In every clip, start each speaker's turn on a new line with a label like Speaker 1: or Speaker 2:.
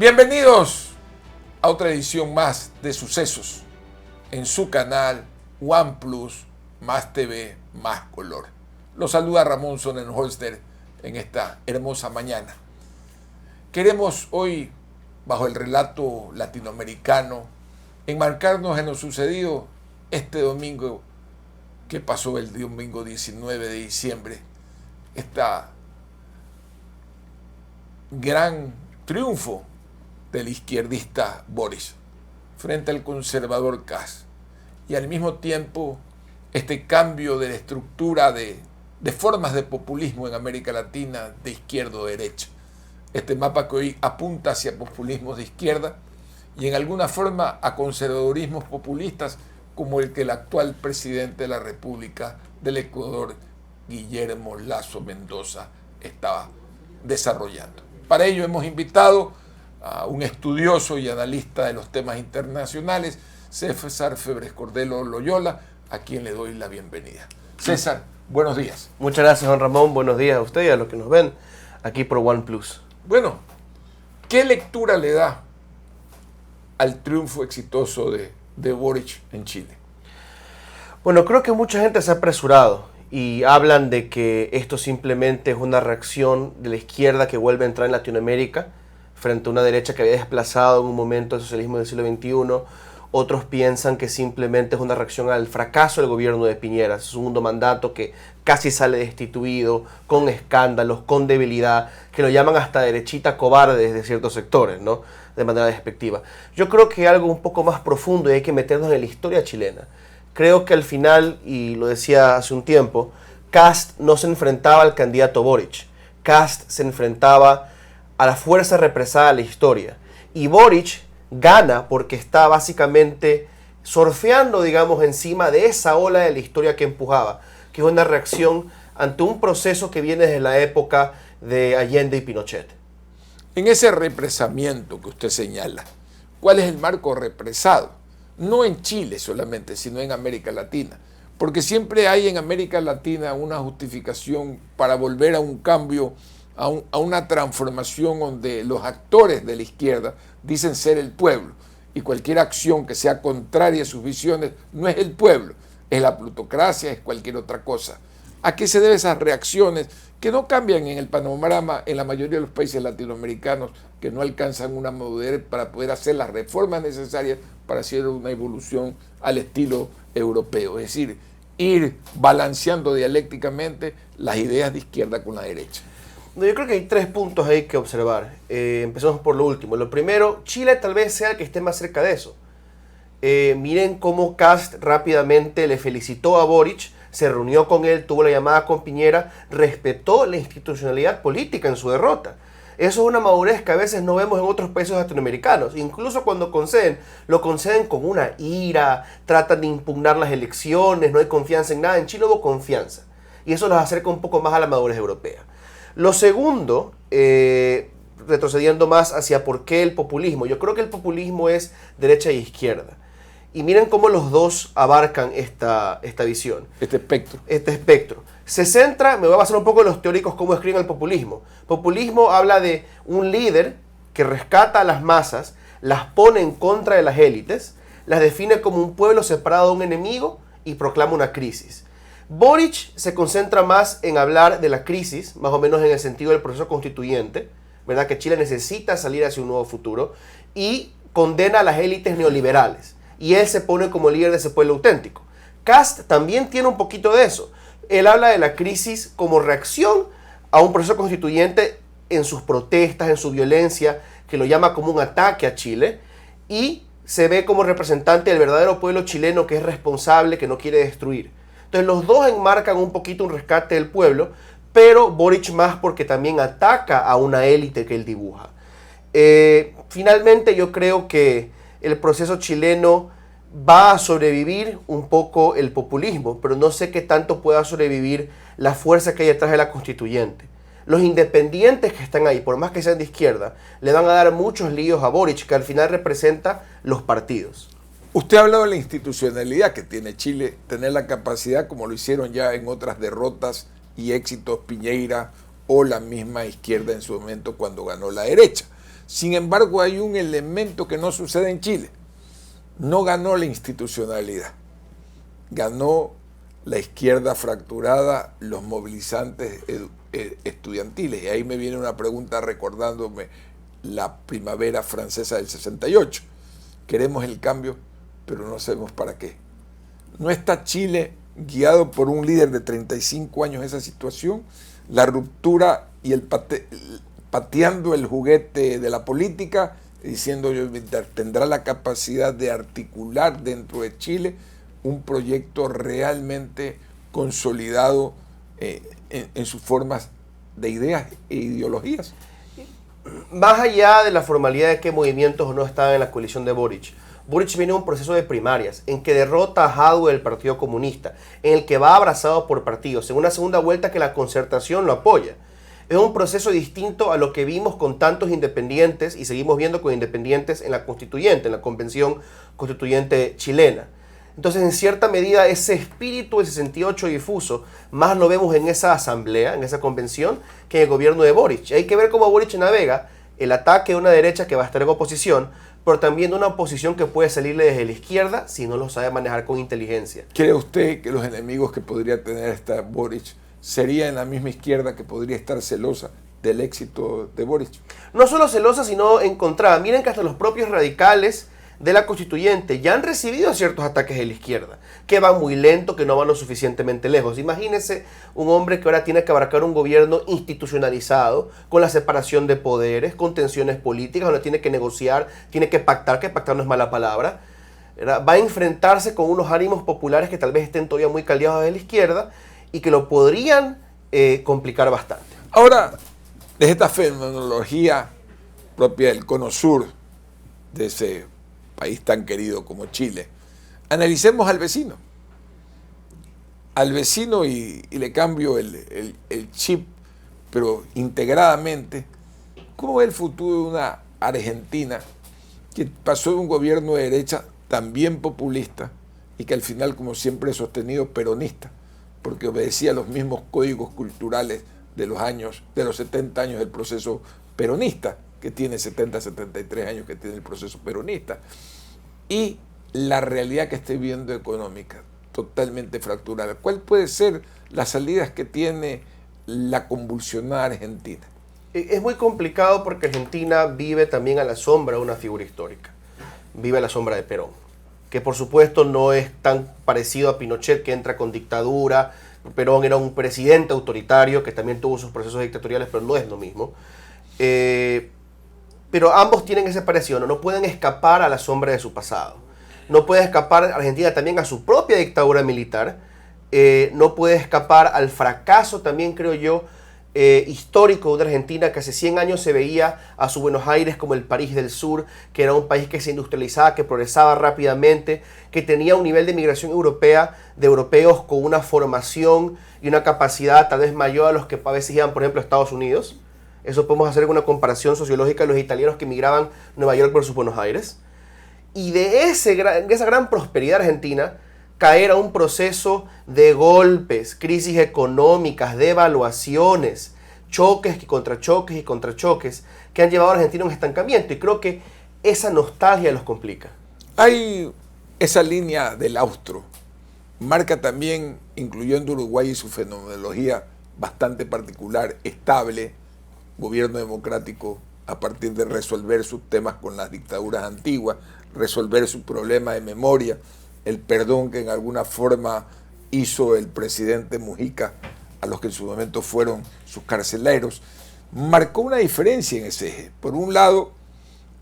Speaker 1: Bienvenidos a otra edición más de Sucesos en su canal OnePlus Más TV Más Color. Los saluda Ramón Sonnenholster en esta hermosa mañana. Queremos hoy, bajo el relato latinoamericano, enmarcarnos en lo sucedido este domingo que pasó el domingo 19 de diciembre. Esta gran triunfo del izquierdista Boric frente al conservador Kast, y al mismo tiempo este cambio de la estructura de formas de populismo en América Latina de izquierda a derecha. Este mapa que hoy apunta hacia populismos de izquierda y en alguna forma a conservadurismos populistas como el que el actual presidente de la República del Ecuador, Guillermo Lasso Mendoza, estaba desarrollando. Para ello hemos invitado a un estudioso y analista de los temas internacionales, César Febres Cordero Loyola, a quien le doy la bienvenida. César, buenos días.
Speaker 2: Muchas gracias, don Ramón. Buenos días a usted y a los que nos ven aquí por OnePlus.
Speaker 1: Bueno, ¿qué lectura le da al triunfo exitoso de Boric en Chile?
Speaker 2: Bueno, creo que mucha gente se ha apresurado y hablan de que esto simplemente es una reacción de la izquierda que vuelve a entrar en Latinoamérica frente a una derecha que había desplazado en un momento el socialismo del siglo XXI. Otros piensan que simplemente es una reacción al fracaso del gobierno de Piñera, su segundo mandato que casi sale destituido, con escándalos, con debilidad, que lo llaman hasta derechita cobarde desde ciertos sectores, ¿no? De manera despectiva. Yo creo que algo un poco más profundo y hay que meternos en la historia chilena. Creo que al final, y lo decía hace un tiempo, Kast no se enfrentaba al candidato Boric. Kast se enfrentaba a la fuerza represada de la historia. Y Boric gana porque está básicamente surfeando, digamos, encima de esa ola de la historia que empujaba, que es una reacción ante un proceso que viene desde la época de Allende y Pinochet.
Speaker 1: En ese represamiento que usted señala, ¿cuál es el marco represado? No en Chile solamente, sino en América Latina. Porque siempre hay en América Latina una justificación para volver a un cambio, a una transformación donde los actores de la izquierda dicen ser el pueblo. Y cualquier acción que sea contraria a sus visiones no es el pueblo, es la plutocracia, es cualquier otra cosa. ¿A qué se deben esas reacciones que no cambian en el panorama en la mayoría de los países latinoamericanos, que no alcanzan una madurez para poder hacer las reformas necesarias para hacer una evolución al estilo europeo? Es decir, ir balanceando dialécticamente las ideas de izquierda con la derecha.
Speaker 2: Yo creo que hay tres puntos ahí que observar. Empezamos por lo último. Lo primero, Chile tal vez sea el que esté más cerca de eso. Miren cómo Kast rápidamente le felicitó a Boric, se reunió con él, tuvo la llamada con Piñera, respetó la institucionalidad política en su derrota. Eso es una madurez que a veces no vemos en otros países latinoamericanos. Incluso cuando conceden, lo conceden con una ira, tratan de impugnar las elecciones, no hay confianza en nada. En Chile hubo confianza. Y eso los acerca un poco más a la madurez europea. Lo segundo, retrocediendo más hacia por qué el populismo. Yo creo que el populismo es derecha e izquierda. Y miren cómo los dos abarcan esta visión.
Speaker 1: Este espectro.
Speaker 2: Este espectro. Se centra, me voy a basar un poco en los teóricos cómo escriben el populismo. Populismo habla de un líder que rescata a las masas, las pone en contra de las élites, las define como un pueblo separado de un enemigo y proclama una crisis. Boric se concentra más en hablar de la crisis, más o menos en el sentido del proceso constituyente, ¿verdad? Que Chile necesita salir hacia un nuevo futuro, y condena a las élites neoliberales. Y él se pone como líder de ese pueblo auténtico. Kast también tiene un poquito de eso. Él habla de la crisis como reacción a un proceso constituyente en sus protestas, en su violencia, que lo llama como un ataque a Chile, y se ve como representante del verdadero pueblo chileno que es responsable, que no quiere destruir. Entonces los dos enmarcan un poquito un rescate del pueblo, pero Boric más porque también ataca a una élite que él dibuja. Finalmente yo creo que el proceso chileno va a sobrevivir un poco el populismo, pero no sé qué tanto pueda sobrevivir la fuerza que hay detrás de la constituyente. Los independientes que están ahí, por más que sean de izquierda, le van a dar muchos líos a Boric, que al final representa los partidos.
Speaker 1: Usted ha hablado de la institucionalidad que tiene Chile, tener la capacidad, como lo hicieron ya en otras derrotas y éxitos Piñera o la misma izquierda en su momento cuando ganó la derecha. Sin embargo, hay un elemento que no sucede en Chile. No ganó la institucionalidad, ganó la izquierda fracturada, los movilizantes estudiantiles. Y ahí me viene una pregunta recordándome la primavera francesa del 68. Queremos el cambio, pero no sabemos para qué. ¿No está Chile guiado por un líder de 35 años en esa situación? La ruptura y pateando el juguete de la política, diciendo tendrá la capacidad de articular dentro de Chile un proyecto realmente consolidado en sus formas de ideas e ideologías.
Speaker 2: Más allá de la formalidad de qué movimientos no estaban en la coalición de Boric, Boric viene de un proceso de primarias en que derrota a Jadwe del Partido Comunista, en el que va abrazado por partidos, en una segunda vuelta que la Concertación lo apoya. Es un proceso distinto a lo que vimos con tantos independientes y seguimos viendo con independientes en la constituyente, en la convención constituyente chilena. Entonces, en cierta medida, ese espíritu del 68 difuso, más lo vemos en esa asamblea, en esa convención, que en el gobierno de Boric. Hay que ver cómo Boric navega el ataque de una derecha que va a estar en oposición, pero también de una oposición que puede salirle desde la izquierda si no lo sabe manejar con inteligencia.
Speaker 1: ¿Cree usted que los enemigos que podría tener esta Boric sería en la misma izquierda que podría estar celosa del éxito de Boric?
Speaker 2: No solo celosa, sino encontrada. Miren que hasta los propios radicales de la constituyente ya han recibido ciertos ataques de la izquierda, que van muy lento, que no van lo suficientemente lejos. Imagínense un hombre que ahora tiene que abarcar un gobierno institucionalizado, con la separación de poderes, con tensiones políticas, donde tiene que negociar, tiene que pactar no es mala palabra, ¿verdad? Va a enfrentarse con unos ánimos populares que tal vez estén todavía muy caldeados de la izquierda y que lo podrían complicar bastante.
Speaker 1: Ahora, desde esta fenomenología propia del cono sur, de ese país tan querido como Chile, analicemos al vecino. Al vecino y le cambio el chip, pero integradamente. ¿Cómo ve el futuro de una Argentina que pasó de un gobierno de derecha también populista y que al final, como siempre, he sostenido peronista, porque obedecía los mismos códigos culturales de los 70 años del proceso peronista, que tiene 70, 73 años que tiene el proceso peronista, y la realidad que estoy viendo económica, totalmente fracturada? ¿Cuál puede ser las salidas que tiene la convulsionada Argentina?
Speaker 2: Es muy complicado porque Argentina vive también a la sombra de una figura histórica. Vive a la sombra de Perón, que por supuesto no es tan parecido a Pinochet, que entra con dictadura. Perón era un presidente autoritario que también tuvo sus procesos dictatoriales, pero no es lo mismo. Pero ambos tienen ese parecido, no pueden escapar a la sombra de su pasado. No puede escapar Argentina también a su propia dictadura militar. No puede escapar al fracaso también, creo yo, histórico de Argentina, que hace 100 años se veía a su Buenos Aires como el París del Sur, que era un país que se industrializaba, que progresaba rápidamente, que tenía un nivel de migración europea, de europeos con una formación y una capacidad tal vez mayor a los que a veces iban, por ejemplo, a Estados Unidos. Eso podemos hacer una comparación sociológica de los italianos que migraban a Nueva York versus Buenos Aires. Y de esa gran prosperidad argentina, caer a un proceso de golpes, crisis económicas, devaluaciones, choques y contrachoques, que han llevado a Argentina a un estancamiento. Y creo que esa nostalgia los complica.
Speaker 1: Hay esa línea del austro, marca también, incluyendo Uruguay y su fenomenología bastante particular, estable, gobierno democrático a partir de resolver sus temas con las dictaduras antiguas, resolver su problema de memoria, el perdón que en alguna forma hizo el presidente Mujica a los que en su momento fueron sus carceleros, marcó una diferencia en ese eje. Por un lado,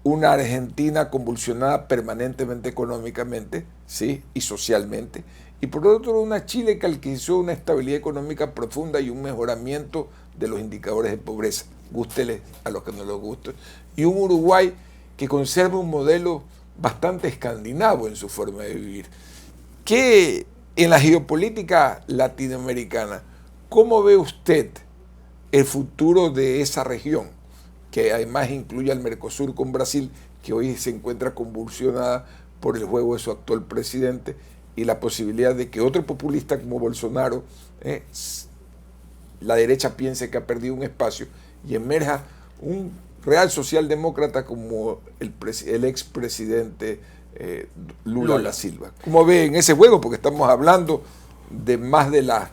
Speaker 1: una Argentina convulsionada permanentemente económicamente, ¿sí?, y socialmente, y por otro, una Chile que alcanzó una estabilidad económica profunda y un mejoramiento de los indicadores de pobreza, gústeles a los que no les guste, y un Uruguay que conserva un modelo bastante escandinavo en su forma de vivir. ¿Qué en la geopolítica latinoamericana, cómo ve usted el futuro de esa región, que además incluye al Mercosur con Brasil, que hoy se encuentra convulsionada por el juego de su actual presidente y la posibilidad de que otro populista como Bolsonaro, la derecha piense que ha perdido un espacio y emerja un real socialdemócrata como el expresidente Lula da Silva. ¿Cómo ve en ese juego? Porque estamos hablando de más de la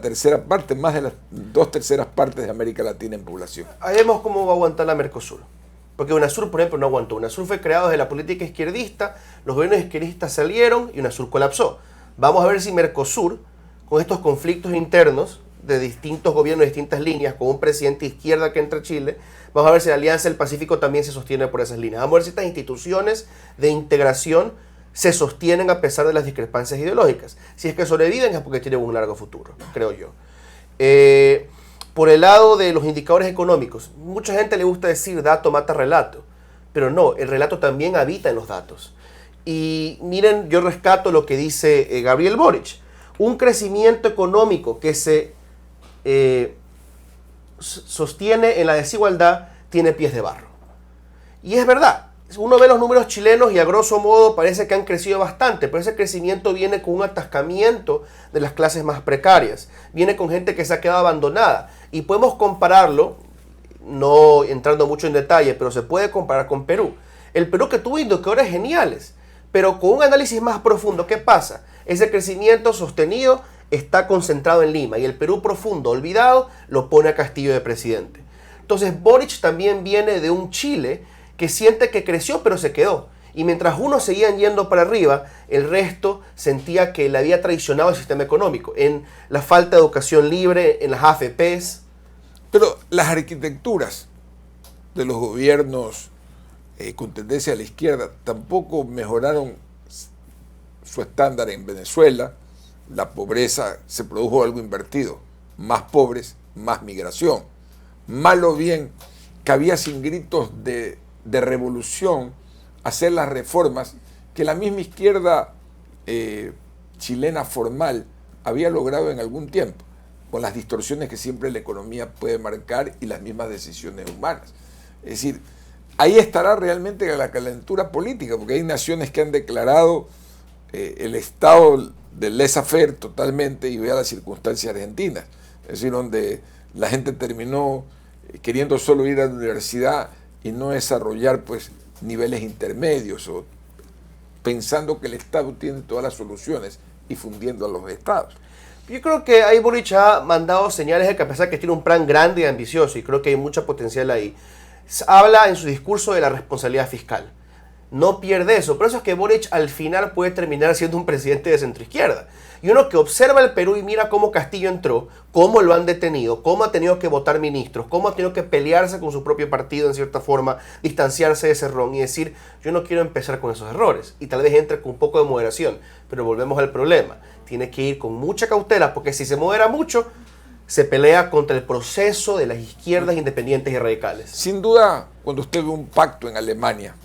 Speaker 1: tercera parte, más de las 2/3 partes de América Latina en población.
Speaker 2: Ahí vemos cómo va a aguantar la Mercosur. Porque UNASUR, por ejemplo, no aguantó. UNASUR fue creado desde la política izquierdista, los gobiernos izquierdistas salieron y UNASUR colapsó. Vamos a ver si Mercosur, con estos conflictos internos de distintos gobiernos, de distintas líneas, con un presidente izquierda que entra a Chile, vamos a ver si la Alianza del Pacífico también se sostiene por esas líneas. Vamos a ver si estas instituciones de integración se sostienen a pesar de las discrepancias ideológicas. Si es que sobreviven es porque tienen un largo futuro, creo yo. Por el lado de los indicadores económicos, mucha gente le gusta decir dato mata relato, pero no, el relato también habita en los datos. Y miren, yo rescato lo que dice Gabriel Boric. Un crecimiento económico que se sostiene en la desigualdad tiene pies de barro. Y es verdad, uno ve los números chilenos y a grosso modo parece que han crecido bastante, pero ese crecimiento viene con un atascamiento de las clases más precarias, viene con gente que se ha quedado abandonada. Y podemos compararlo, no entrando mucho en detalle, pero se puede comparar con Perú. El Perú que tuvo indicadores geniales, pero con un análisis más profundo, ¿qué pasa? Ese crecimiento sostenido está concentrado en Lima y el Perú profundo, olvidado, lo pone a Castillo de presidente. Entonces Boric también viene de un Chile que siente que creció pero se quedó. Y mientras unos seguían yendo para arriba, el resto sentía que le había traicionado el sistema económico, en la falta de educación libre, en las AFPs.
Speaker 1: Pero las arquitecturas de los gobiernos con tendencia a la izquierda tampoco mejoraron su estándar en Venezuela. La pobreza se produjo algo invertido, más pobres, más migración. Mal o bien, cabía sin gritos de revolución hacer las reformas que la misma izquierda chilena formal había logrado en algún tiempo, con las distorsiones que siempre la economía puede marcar y las mismas decisiones humanas. Es decir, ahí estará realmente la calentura política, porque hay naciones que han declarado el estado del laissez-faire totalmente, y vea las circunstancias argentinas, es decir, donde la gente terminó queriendo solo ir a la universidad y no desarrollar pues niveles intermedios, o pensando que el Estado tiene todas las soluciones y fundiendo a los estados.
Speaker 2: Yo creo que ahí Boric ha mandado señales de que a pesar que tiene un plan grande y ambicioso, y creo que hay mucho potencial ahí, habla en su discurso de la responsabilidad fiscal. No pierde eso. Por eso es que Boric al final puede terminar siendo un presidente de centroizquierda. Y uno que observa el Perú y mira cómo Castillo entró, cómo lo han detenido, cómo ha tenido que votar ministros, cómo ha tenido que pelearse con su propio partido en cierta forma, distanciarse de Cerrón y decir, yo no quiero empezar con esos errores. Y tal vez entre con un poco de moderación. Pero volvemos al problema. Tiene que ir con mucha cautela, porque si se modera mucho, se pelea contra el proceso de las izquierdas independientes y radicales.
Speaker 1: Sin duda, cuando usted ve un pacto en Alemania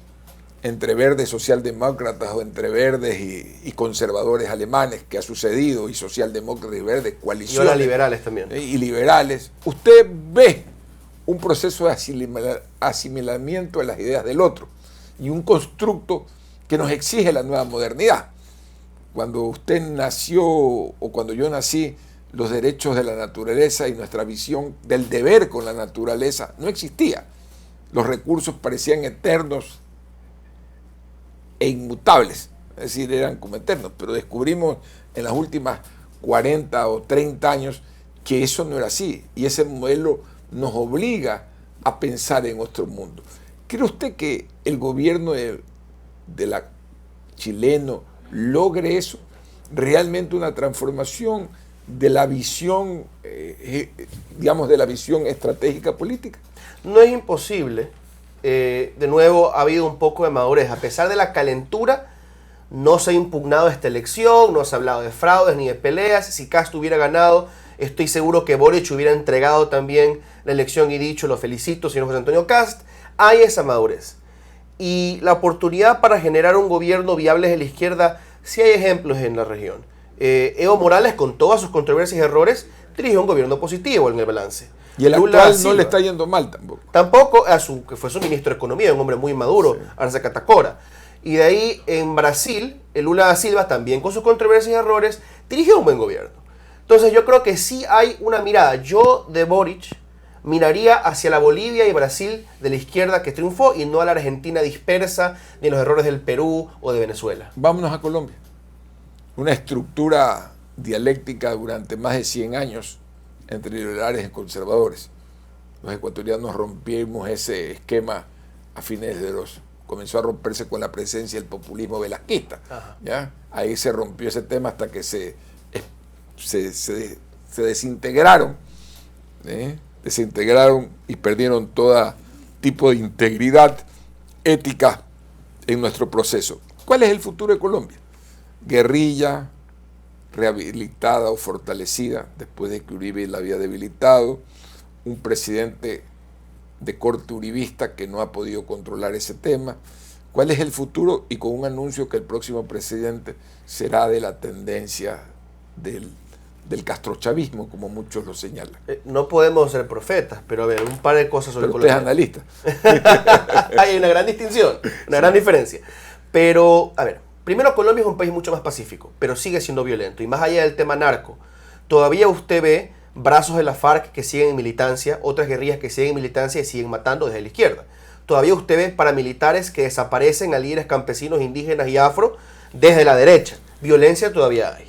Speaker 1: entre verdes socialdemócratas o entre verdes y conservadores alemanes, que ha sucedido, y socialdemócratas y verdes, coaliciones.
Speaker 2: Y ahora liberales también.
Speaker 1: Y liberales, usted ve un proceso de asimilamiento de las ideas del otro y un constructo que nos exige la nueva modernidad. Cuando usted nació o cuando yo nací, los derechos de la naturaleza y nuestra visión del deber con la naturaleza no existía. Los recursos parecían eternos e inmutables, es decir, eran como eternos, pero descubrimos en las últimas 40 o 30 años que eso no era así, y ese modelo nos obliga a pensar en otro mundo. ¿Cree usted que el gobierno chileno logre eso? Realmente una transformación de la visión, digamos, de la visión estratégica política.
Speaker 2: No es imposible. De nuevo, ha habido un poco de madurez. A pesar de la calentura, no se ha impugnado esta elección, no se ha hablado de fraudes ni de peleas. Si Kast hubiera ganado, estoy seguro que Boric hubiera entregado también la elección y dicho, lo felicito, señor José Antonio Kast. Hay esa madurez. Y la oportunidad para generar un gobierno viable de la izquierda, sí hay ejemplos en la región. Evo Morales, con todas sus controversias y errores, dirigió un gobierno positivo en el balance.
Speaker 1: Y el
Speaker 2: Lula
Speaker 1: actual
Speaker 2: Silva
Speaker 1: no le está yendo mal tampoco.
Speaker 2: Tampoco, que fue su ministro de Economía, un hombre muy maduro, sí. Arce Catacora. Y de ahí, en Brasil, el Lula da Silva, también con sus controversias y errores, dirigió un buen gobierno. Entonces yo creo que sí hay una mirada. Yo de Boric miraría hacia la Bolivia y Brasil de la izquierda que triunfó y no a la Argentina dispersa ni los errores del Perú o de Venezuela.
Speaker 1: Vámonos a Colombia. Una estructura dialéctica durante más de 100 años entre liberales y conservadores. Los ecuatorianos rompimos ese esquema a fines de comenzó a romperse con la presencia del populismo velasquista. ¿Ya? Ahí se rompió ese tema hasta que se desintegraron, desintegraron y perdieron todo tipo de integridad ética en nuestro proceso. ¿Cuál es el futuro de Colombia? Guerrilla rehabilitada o fortalecida después de que Uribe la había debilitado, un presidente de corte uribista que no ha podido controlar ese tema. ¿Cuál es el futuro? Y con un anuncio que el próximo presidente será de la tendencia del castrochavismo, como muchos lo señalan.
Speaker 2: No podemos ser profetas, pero a ver, un par de cosas sobre
Speaker 1: pero usted
Speaker 2: Colombia.
Speaker 1: es analista.
Speaker 2: Hay una gran distinción, una gran diferencia. Pero, a ver, primero Colombia es un país mucho más pacífico, pero sigue siendo violento. Y más allá del tema narco, todavía usted ve brazos de la FARC que siguen en militancia, otras guerrillas que siguen en militancia y siguen matando desde la izquierda. Todavía usted ve paramilitares que desaparecen a líderes campesinos, indígenas y afro desde la derecha. Violencia todavía hay.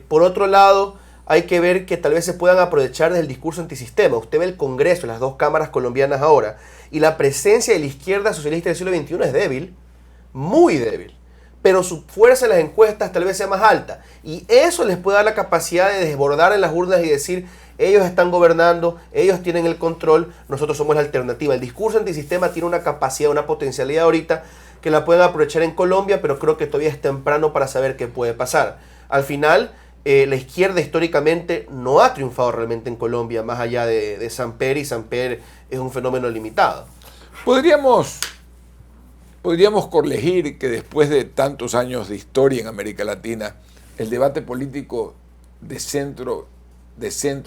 Speaker 2: Por otro lado, hay que ver que tal vez se puedan aprovechar del discurso antisistema. Usted ve el Congreso, las dos cámaras colombianas ahora, y la presencia de la izquierda socialista del siglo XXI es débil, muy débil. Pero su fuerza en las encuestas tal vez sea más alta. Y eso les puede dar la capacidad de desbordar en las urnas y decir, ellos están gobernando, ellos tienen el control, nosotros somos la alternativa. El discurso antisistema tiene una capacidad, una potencialidad ahorita que la pueden aprovechar en Colombia, pero creo que todavía es temprano para saber qué puede pasar. Al final, la izquierda históricamente no ha triunfado realmente en Colombia, más allá de Samper, y Samper es un fenómeno limitado.
Speaker 1: Podríamos corregir que después de tantos años de historia en América Latina, el debate político de centro,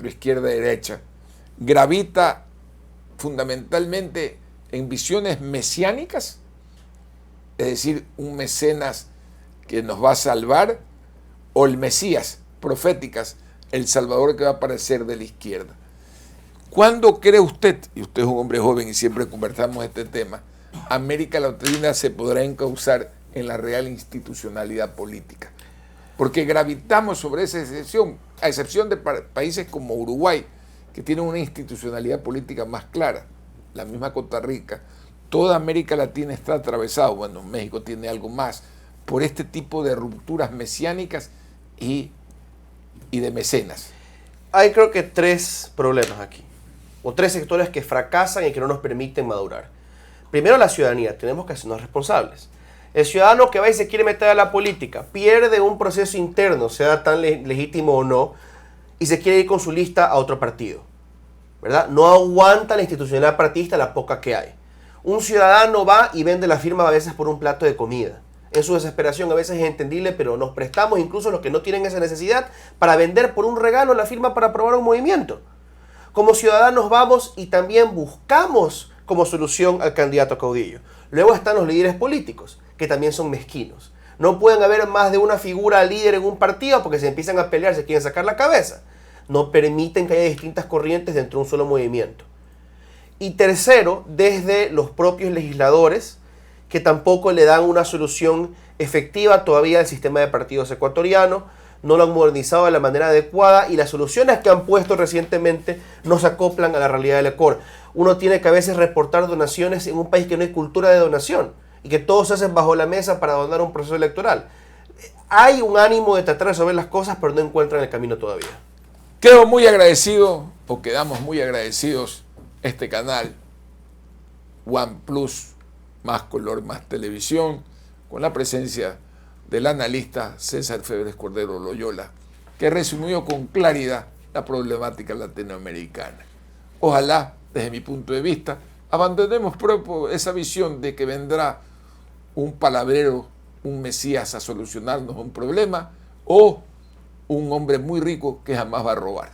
Speaker 1: izquierda, derecha, gravita fundamentalmente en visiones mesiánicas, es decir, un mecenas que nos va a salvar, o el Mesías, proféticas, el Salvador que va a aparecer de la izquierda. ¿Cuándo cree usted, y usted es un hombre joven y siempre conversamos este tema, América Latina se podrá encauzar en la real institucionalidad política? Porque gravitamos sobre esa excepción, a excepción de países como Uruguay, que tienen una institucionalidad política más clara, la misma Costa Rica. Toda América Latina está atravesada, bueno, México tiene algo más, por este tipo de rupturas mesiánicas y de mecenas.
Speaker 2: Hay creo que tres problemas aquí, o tres sectores que fracasan y que no nos permiten madurar. Primero, la ciudadanía, tenemos que hacernos responsables. El ciudadano que va y se quiere meter a la política pierde un proceso interno, sea tan legítimo o no, y se quiere ir con su lista a otro partido, ¿verdad? No aguanta la institucionalidad partidista, la poca que hay. Un ciudadano va y vende la firma a veces por un plato de comida. En su desesperación a veces es entendible, pero nos prestamos incluso los que no tienen esa necesidad para vender por un regalo la firma para aprobar un movimiento. Como ciudadanos vamos y también buscamos como solución al candidato caudillo. Luego están los líderes políticos, que también son mezquinos. No pueden haber más de una figura líder en un partido porque se empiezan a pelear, se quieren sacar la cabeza. No permiten que haya distintas corrientes dentro de un solo movimiento. Y tercero, desde los propios legisladores, que tampoco le dan una solución efectiva todavía al sistema de partidos ecuatoriano, no lo han modernizado de la manera adecuada y las soluciones que han puesto recientemente no se acoplan a la realidad del Ecuador. Uno tiene que a veces reportar donaciones en un país que no hay cultura de donación y que todos se hacen bajo la mesa para donar un proceso electoral. Hay un ánimo de tratar de resolver las cosas, pero no encuentran el camino todavía.
Speaker 1: Quedo muy agradecido, o quedamos muy agradecidos, este canal, OnePlus, más color, más televisión, con la presencia del analista César Febres Cordero Loyola, que resumió con claridad la problemática latinoamericana. Ojalá, desde mi punto de vista, abandonemos esa visión de que vendrá un palabrero, un Mesías a solucionarnos un problema, o un hombre muy rico que jamás va a robar.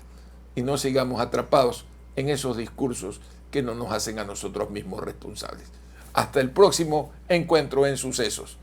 Speaker 1: Y no sigamos atrapados en esos discursos que no nos hacen a nosotros mismos responsables. Hasta el próximo encuentro en Sucesos.